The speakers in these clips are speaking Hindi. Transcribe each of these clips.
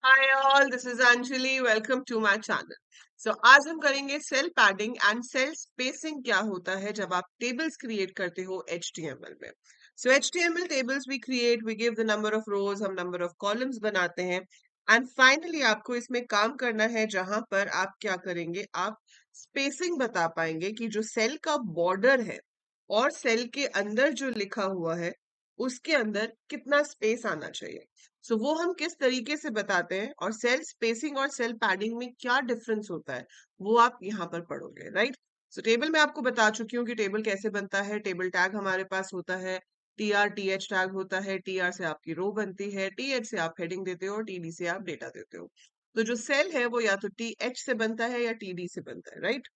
Hi all, this is Anjali. Welcome to my channel. आज हम करेंगे cell padding and cell spacing. क्या होता है जब आप टेबल्स क्रिएट करते हो HTML में। HTML tables we create, we give the number of rows, हम नंबर ऑफ कॉलम्स बनाते हैं एंड फाइनली आपको इसमें काम करना है जहां पर आप क्या करेंगे, आप स्पेसिंग बता पाएंगे कि जो सेल का बॉर्डर है और सेल के अंदर जो लिखा हुआ है उसके अंदर कितना स्पेस आना चाहिए। वो हम किस तरीके से बताते हैं और सेल स्पेसिंग और सेल पैडिंग में क्या डिफरेंस होता है वो आप यहाँ पर पढ़ोगे, राइट। टेबल में आपको बता चुकी हूँ कि टेबल कैसे बनता है। टेबल टैग हमारे पास होता है, TR TH टैग होता है। TR से आपकी रो बनती है, TH से आप हेडिंग देते हो और TD से आप डेटा देते हो। तो जो सेल है वो या तो TH से बनता है या TD से बनता है, राइट।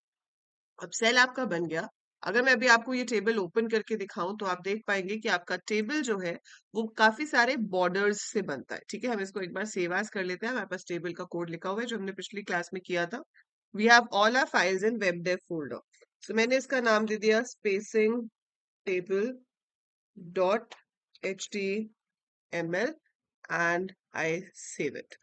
अब सेल आपका बन गया। अगर मैं अभी आपको ये टेबल ओपन करके दिखाऊं तो आप देख पाएंगे कि आपका टेबल जो है वो काफी सारे बॉर्डर्स से बनता है। ठीक है, हम इसको एक बार सेव एज कर लेते हैं। हमारे पास टेबल का कोड लिखा हुआ है जो हमने पिछली क्लास में किया था। We have all our files in web dev folder. मैंने इसका नाम दे दिया spacing table dot HTML and I save it.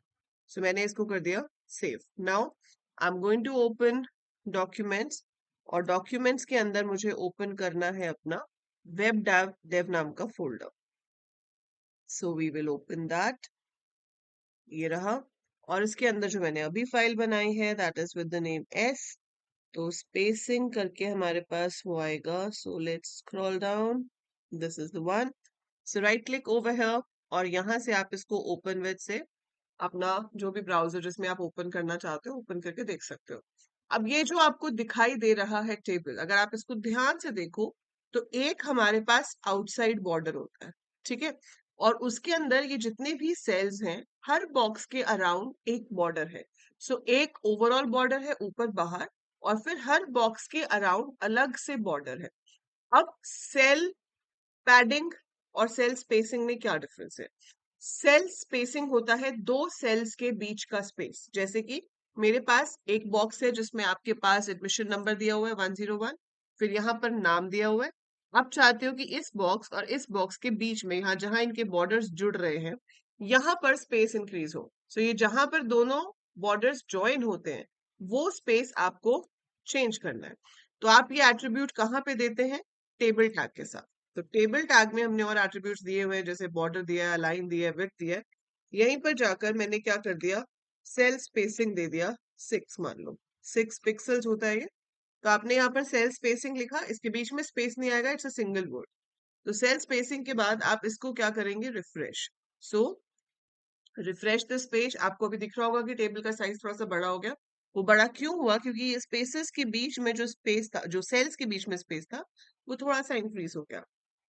मैंने इसको कर दिया save. Now I am going to open documents और डॉक्यूमेंट्स के अंदर मुझे ओपन करना है अपना वेब डेव नाम का फोल्डर। We will open that. ये रहा। और इसके अंदर जो मैंने अभी फाइल बनाई है that is with the name S. तो स्पेसिंग करके हमारे पास वो आएगा। Let's scroll down, this is the one. Right click over here और यहाँ से आप इसको ओपन विद से अपना जो भी ब्राउजर जिसमें आप ओपन करना चाहते हो ओपन करके देख सकते हो। अब ये जो आपको दिखाई दे रहा है टेबल, अगर आप इसको ध्यान से देखो तो एक हमारे पास आउटसाइड बॉर्डर होता है, ठीक है। और उसके अंदर ये जितने भी सेल्स हैं हर बॉक्स के अराउंड एक बॉर्डर है। एक ओवरऑल बॉर्डर है ऊपर बाहर और फिर हर बॉक्स के अराउंड अलग से बॉर्डर है। अब सेल पैडिंग और सेल स्पेसिंग में क्या डिफरेंस है। सेल स्पेसिंग होता है दो सेल्स के बीच का स्पेस। जैसे कि मेरे पास एक बॉक्स है जिसमें आपके पास एडमिशन नंबर दिया हुआ है 101, फिर यहाँ पर नाम दिया हुआ है। आप चाहते हो कि इस बॉक्स और इस बॉक्स के बीच में यहाँ जहां इनके बॉर्डर्स जुड़ रहे हैं यहाँ पर स्पेस इंक्रीज हो। ये जहां पर दोनों बॉर्डर्स ज्वाइन होते हैं वो स्पेस आपको चेंज करना है। तो आप ये एट्रीब्यूट कहाँ पे देते हैं, टेबल टैग के साथ। तो टेबल टैग में हमने और एट्रीब्यूट्स दिए हुए हैं, जैसे बॉर्डर दिया है, लाइन दिया है, विड्थ दिया है। यहीं पर जाकर मैंने क्या कर दिया, सेल स्पेसिंग दे दिया 6, मान लो 6 पिक्सल्स होता है ये। तो आपने यहाँ पर सेल स्पेसिंग लिखा, इसके बीच में स्पेस नहीं आएगा, इट्स अ सिंगल वर्ड। तो सेल स्पेसिंग के बाद आप इसको क्या करेंगे, refresh. So refresh this page. आपको अभी दिख रहा होगा कि टेबल का साइज थोड़ा सा बड़ा हो गया। वो बड़ा क्यों हुआ, क्योंकि ये स्पेसेस के बीच में जो स्पेस था, जो सेल्स के बीच में स्पेस था, वो थोड़ा सा इंक्रीज हो गया।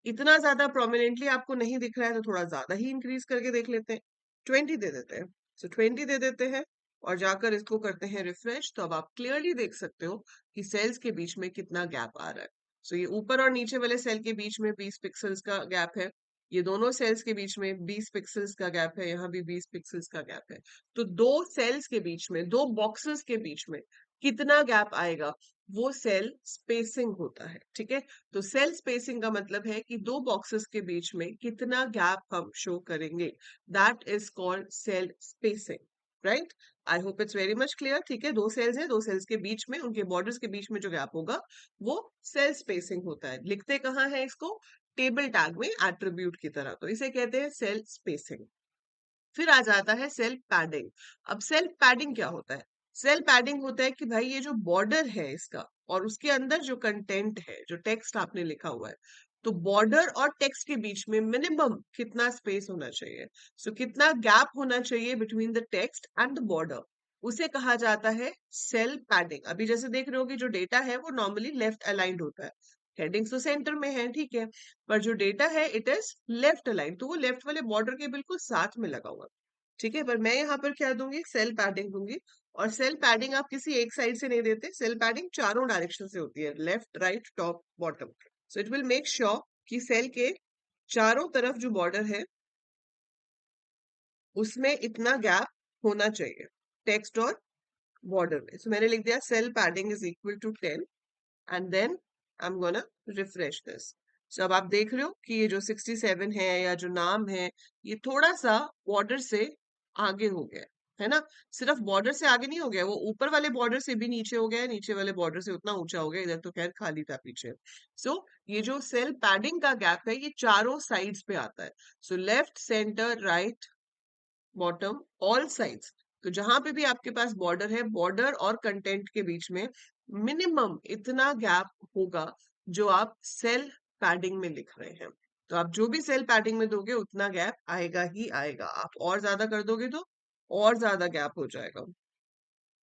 इतना ज्यादा प्रोमिनेंटली आपको नहीं दिख रहा है तो थोड़ा ज्यादा ही इंक्रीज करके देख लेते हैं, 20 दे देते हैं। 20 दे देते हैं और जाकर इसको करते हैं रिफ्रेश। तो अब आप क्लियरली देख सकते हो कि सेल्स के बीच में कितना गैप आ रहा है। ये ऊपर और नीचे वाले सेल के बीच में 20 पिक्सल्स का गैप है। ये दोनों सेल्स के बीच में 20 पिक्सल्स का गैप है, यहाँ भी 20 पिक्सल्स का गैप है। तो दो सेल्स के बीच में, दो बॉक्सेस के बीच में कितना गैप आएगा, वो सेल स्पेसिंग होता है, ठीक है। तो सेल स्पेसिंग का मतलब है कि दो बॉक्सेस के बीच में कितना गैप हम शो करेंगे, that is called cell spacing, right. I hope it's very much clear. ठीक है, दो सेल्स है, दो सेल्स के बीच में, उनके बॉर्डर्स के बीच में जो गैप होगा वो सेल स्पेसिंग होता है। लिखते कहाँ है इसको, टेबल टैग में एट्रीब्यूट की तरह। तो इसे कहते हैं सेल स्पेसिंग। फिर आ जाता है सेल पैडिंग। अब सेल पैडिंग क्या होता है, सेल पैडिंग होता है कि भाई ये जो बॉर्डर है इसका और उसके अंदर जो कंटेंट है, जो टेक्स्ट आपने लिखा हुआ है, तो बॉर्डर और टेक्स्ट के बीच में मिनिमम कितना स्पेस होना चाहिए। कितना गैप होना चाहिए between the text and the border, उसे कहा जाता है सेल पैडिंग। अभी जैसे देख रहे हो कि जो डेटा है वो नॉर्मली लेफ्ट अलाइंड होता है, हेडिंग्स तो सेंटर में है, ठीक है, पर जो डेटा है इट इज लेफ्ट अलाइन, तो वो लेफ्ट वाले बॉर्डर के बिल्कुल साथ में लगा हुआ, ठीक है। पर मैं यहाँ पर क्या दूंगी, सेल पैडिंग दूंगी। और सेल पैडिंग आप किसी एक साइड से नहीं देते, सेल पैडिंग चारों डायरेक्शन से होती है, left right top bottom. It will make sure कि सेल के चारों तरफ जो बॉर्डर है उसमें इतना गैप होना चाहिए, टेक्स्ट और बॉर्डर में। मैंने लिख दिया cell padding is equal to 10 and then I am gonna refresh this. अब आप देख रहे हो कि ये जो 67 है या जो नाम है ये थोड़ा सा बॉर्डर से आगे हो गया है। है ना। सिर्फ बॉर्डर से आगे नहीं हो गया, वो ऊपर वाले बॉर्डर से भी नीचे हो गया है, नीचे वाले बॉर्डर से उतना ऊंचा हो गया, इधर तो खैर खाली था पीछे। सो ये जो सेल पैडिंग का गैप है ये चारों साइड्स पे आता है। So left, centre, right, bottom, all sides. तो जहां पे भी आपके पास बॉर्डर है, बॉर्डर और कंटेंट के बीच में मिनिमम इतना गैप होगा जो आप सेल पैडिंग में लिख रहे हैं। तो आप जो भी सेल पैडिंग में दोगे उतना गैप आएगा ही आएगा। आप और ज्यादा कर दोगे तो और ज्यादा गैप हो जाएगा।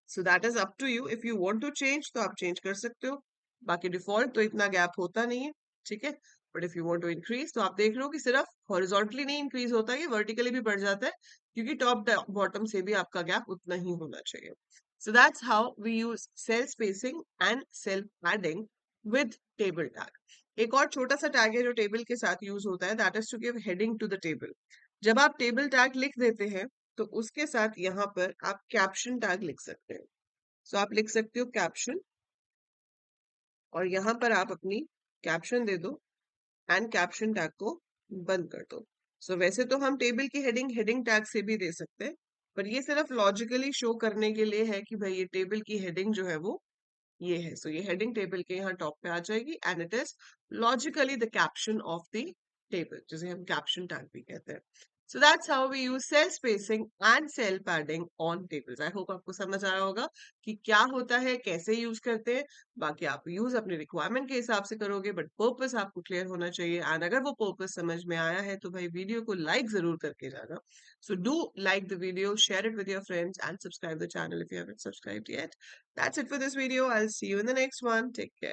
So that is up to you, if you want to change तो आप चेंज कर सकते हो। बाकी डिफॉल्ट तो इतना गैप होता नहीं है, ठीक है। But if you want to increase तो आप देख लो कि सिर्फ हॉरिजॉन्टली नहीं इंक्रीज होता है, ये वर्टिकली भी बढ़ जाता है, क्योंकि टॉप बॉटम से भी आपका गैप उतना ही होना चाहिए। So that's how we use cell spacing and cell padding with table tag. एक और छोटा सा टैग है जो टेबल के साथ यूज होता है, that is to give heading to the table. जब आप टेबल टैग लिख देते हैं तो उसके साथ यहाँ पर आप कैप्शन टैग लिख सकते हैं। सो आप लिख सकते हो कैप्शन, और यहाँ पर आप अपनी कैप्शन दे दो एंड कैप्शन टैग को बंद कर दो। सो वैसे तो हम टेबल की हेडिंग हेडिंग टैग से भी दे सकते हैं, पर ये सिर्फ लॉजिकली शो करने के लिए है कि भाई ये टेबल की हेडिंग जो है वो ये है। सो ये हेडिंग टेबल के यहाँ टॉप पे आ जाएगी and it is logically the caption of the table, जिसे हम कैप्शन टैग भी कहते हैं। So that's how we use cell spacing and cell padding on tables. I hope आपको समझ आया होगा कि क्या होता है, कैसे यूज करते हैं। बाकी आप यूज अपने रिक्वायरमेंट के हिसाब से करोगे, बट पर्पस आपको क्लियर होना चाहिए। एंड अगर वो पर्पस समझ में आया है तो भाई वीडियो को लाइक जरूर करके जाना। So do like the video, share it with your friends and subscribe the channel if you haven't subscribed yet. That's it for this video. I'll see you in the next one. Take care.